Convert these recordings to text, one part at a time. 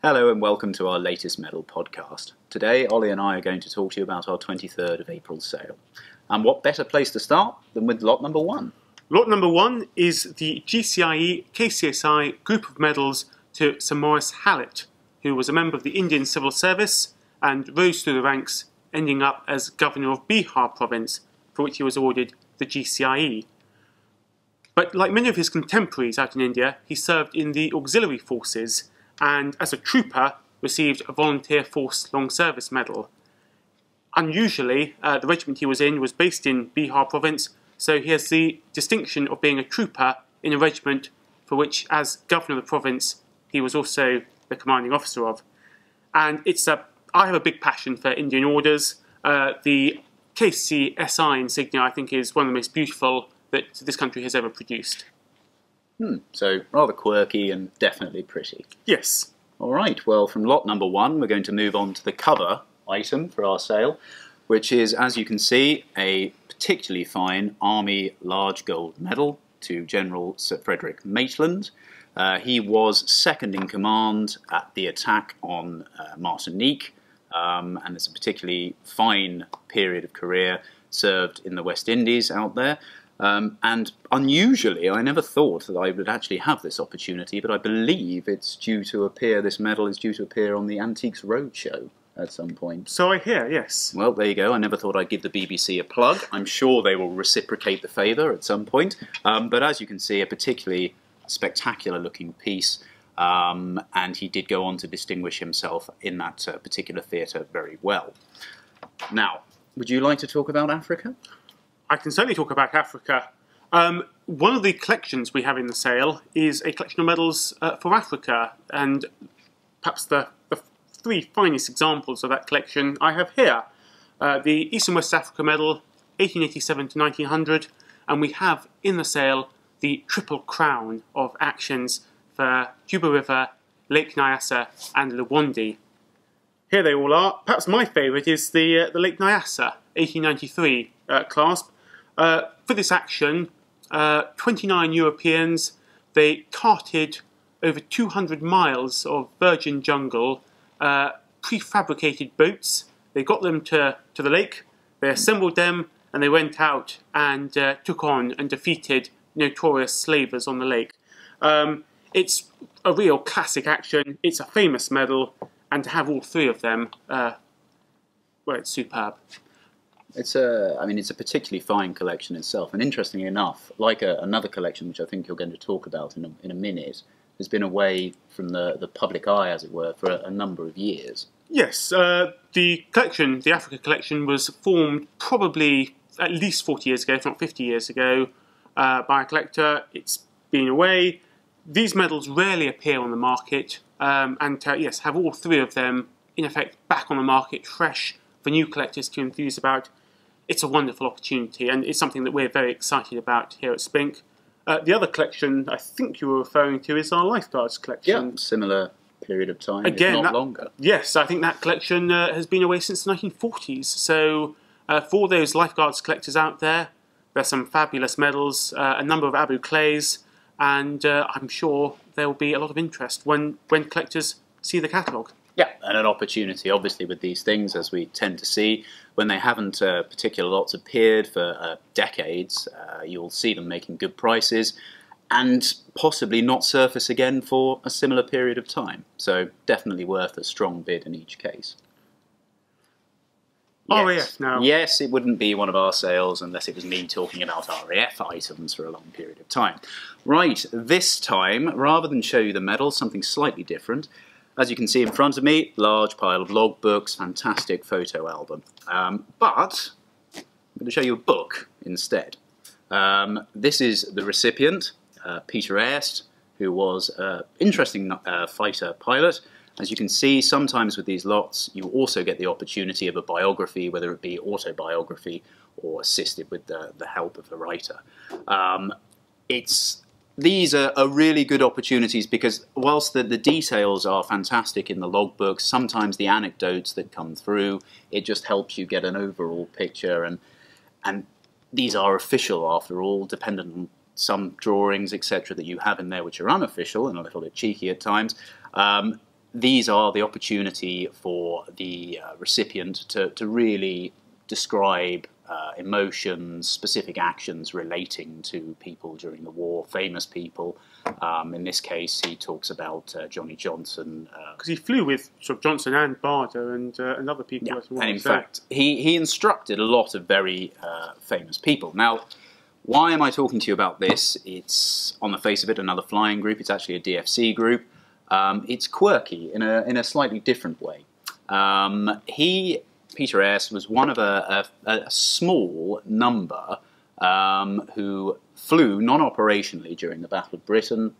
Hello and welcome to our latest medal podcast. Today Ollie and I are going to talk to you about our 23rd of April sale. And what better place to start than with lot number 1? Lot number 1 is the GCIE KCSI group of medals to Sir Morris Hallett, who was a member of the Indian Civil Service and rose through the ranks, ending up as Governor of Bihar province, for which he was awarded the GCIE. But like many of his contemporaries out in India, he served in the auxiliary forces and as a trooper received a Volunteer Force Long Service Medal. Unusually, the regiment he was in was based in Bihar province, so he has the distinction of being a trooper in a regiment for which, as governor of the province, he was also the commanding officer of. And I have a big passion for Indian orders. The KCSI insignia, I think, is one of the most beautiful that this country has ever produced. So rather quirky and definitely pretty. Yes. All right, well, from lot number 1, we're going to move on to the cover item for our sale, which is, as you can see, a particularly fine Army large gold medal to General Sir Frederick Maitland. He was second in command at the attack on Martinique, and it's a particularly fine period of career, served in the West Indies out there. And unusually, I never thought that I would actually have this opportunity, but I believe it's due to appear, this medal is due to appear on the Antiques Roadshow at some point. So I hear, yes. Well, there you go. I never thought I'd give the BBC a plug. I'm sure they will reciprocate the favour at some point. But as you can see, a particularly spectacular looking piece, and he did go on to distinguish himself in that particular theatre very well. Now, would you like to talk about Africa? I can certainly talk about Africa. One of the collections we have in the sale is a collection of medals for Africa, and perhaps the 3 finest examples of that collection I have here. The East and West Africa medal, 1887 to 1900, and we have in the sale the triple crown of actions for Juba River, Lake Nyassa and Luwandi. Here they all are. Perhaps my favourite is the Lake Nyassa, 1893 clasp. For this action, 29 Europeans, they carted over 200 miles of virgin jungle, prefabricated boats. They got them to the lake, they assembled them, and they went out and took on and defeated notorious slavers on the lake. It's a real classic action, it's a famous medal, and to have all 3 of them, well, it's superb. It's a particularly fine collection itself, and interestingly enough, like another collection which I think you're going to talk about in a minute, has been away from the public eye, as it were, for a number of years. Yes, the collection, the Africa collection, was formed probably at least 40 years ago, if not 50 years ago, by a collector. It's been away. These medals rarely appear on the market, and yes, have all 3 of them, in effect, back on the market, fresh, for new collectors to enthuse about. It's a wonderful opportunity, and it's something that we're very excited about here at Spink. The other collection I think you were referring to is our lifeguards collection. Yeah, similar period of time, again, if not longer. Yes, I think that collection has been away since the 1940s. So for all those lifeguards collectors out there, there's some fabulous medals, a number of Abu Clays, and I'm sure there will be a lot of interest when collectors see the catalogue. Yeah, and an opportunity, obviously, with these things, as we tend to see, when they haven't particular lots appeared for decades, you'll see them making good prices and possibly not surface again for a similar period of time. So definitely worth a strong bid in each case. Yes. RAF now. Yes, it wouldn't be one of our sales unless it was me talking about RAF items for a long period of time. Right, this time, rather than show you the medal, something slightly different. As you can see in front of me, large pile of logbooks, fantastic photo album. But I'm going to show you a book instead. This is the recipient, Peter Erst, who was an interesting fighter pilot. As you can see, sometimes with these lots, you also get the opportunity of a biography, whether it be autobiography or assisted with the help of the writer. These are really good opportunities because whilst the details are fantastic in the logbooks, sometimes the anecdotes that come through, it just helps you get an overall picture. And these are official after all, dependent on some drawings, etc., that you have in there which are unofficial and a little bit cheeky at times. these are the opportunity for the recipient to really describe emotions, specific actions relating to people during the war, famous people. In this case, he talks about Johnny Johnson. Because he flew with sort of Johnson and Barder and other people Yeah, as well. and in fact, he instructed a lot of very famous people. Now, why am I talking to you about this? It's, on the face of it, another flying group. It's actually a DFC group. It's quirky in a slightly different way. Peter S. was one of a small number who flew non-operationally during the Battle of Britain,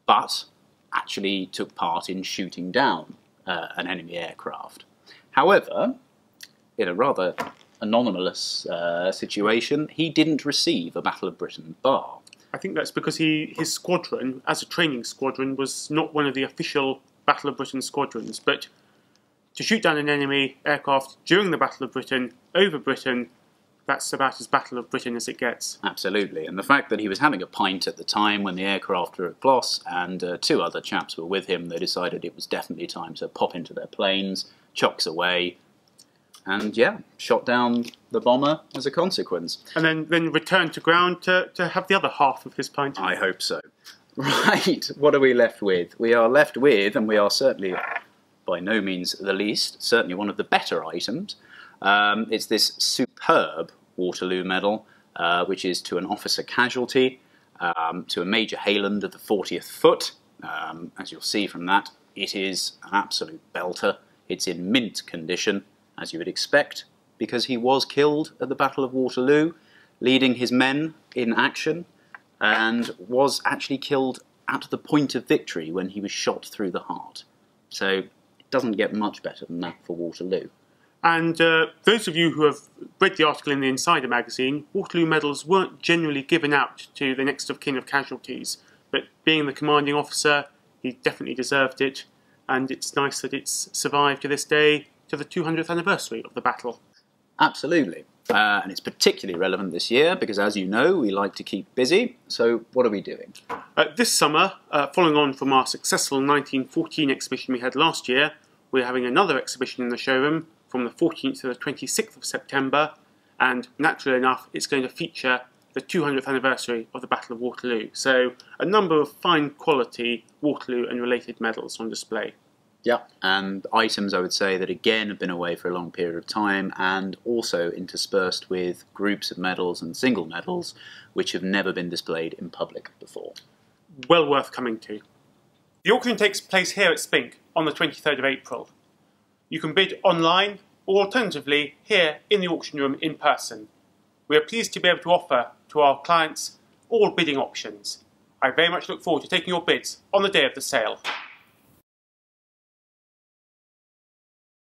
but actually took part in shooting down an enemy aircraft. However, in a rather anomalous situation, he didn't receive a Battle of Britain bar. I think that's because his squadron, as a training squadron, was not one of the official Battle of Britain squadrons, but to shoot down an enemy aircraft during the Battle of Britain, over Britain, that's about as Battle of Britain as it gets. Absolutely, and the fact that he was having a pint at the time when the aircraft were at Gloss and two other chaps were with him, they decided it was definitely time to pop into their planes, chocks away, and yeah, shot down the bomber as a consequence. And then returned to ground to have the other half of his pint. I hope so. Right, what are we left with? We are left with, and we are certainly by no means the least, certainly one of the better items, it's this superb Waterloo Medal, which is to an officer casualty, to a Major Hayland of the 40th Foot. As you'll see from that, it is an absolute belter. It's in mint condition, as you would expect, because he was killed at the Battle of Waterloo, leading his men in action, and was actually killed at the point of victory when he was shot through the heart. So it doesn't get much better than that for Waterloo. And those of you who have read the article in the Insider magazine, Waterloo medals weren't generally given out to the next of kin of casualties, but being the commanding officer, he definitely deserved it, and it's nice that it's survived to this day, to the 200th anniversary of the battle. Absolutely. And it's particularly relevant this year because, as you know, we like to keep busy. So what are we doing? This summer, following on from our successful 1914 exhibition we had last year, we're having another exhibition in the showroom from the 14th to the 26th of September, and naturally enough, it's going to feature the 200th anniversary of the Battle of Waterloo. So a number of fine quality Waterloo and related medals on display. Yeah, and items I would say that again have been away for a long period of time and also interspersed with groups of medals and single medals which have never been displayed in public before. Well worth coming to. The auction takes place here at Spink on the 23rd of April. You can bid online or alternatively here in the auction room in person. We are pleased to be able to offer to our clients all bidding options. I very much look forward to taking your bids on the day of the sale.